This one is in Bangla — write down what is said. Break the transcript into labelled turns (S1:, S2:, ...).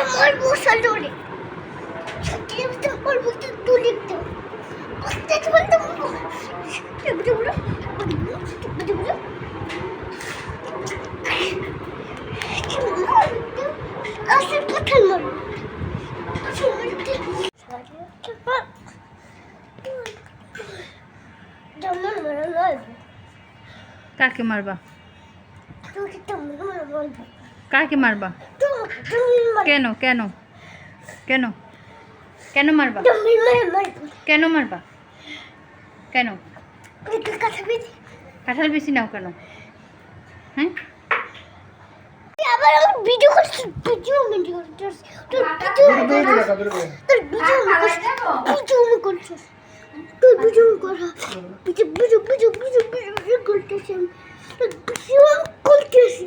S1: আমার বসা ডোরে ছুটি আসতে পারবো তো তুলে তো আস্তে চলতে বলবো বুঝে বুঝে বুঝে বুঝে আসে পাঠান মারবো
S2: কাকে মারবা? কাকে মারবা? কেন কেন কেন কেন মারবা? কেন মারবা? কেন কাঁঠাল বেশি নাও কেন? হ্যাঁ
S1: আবার আমি ভিডিও করছি ভিডিও করছি তোর ভিডিও করছিস তোর ভিডিও করা ভিডিও করতেছি তোর ভিডিও করতেছি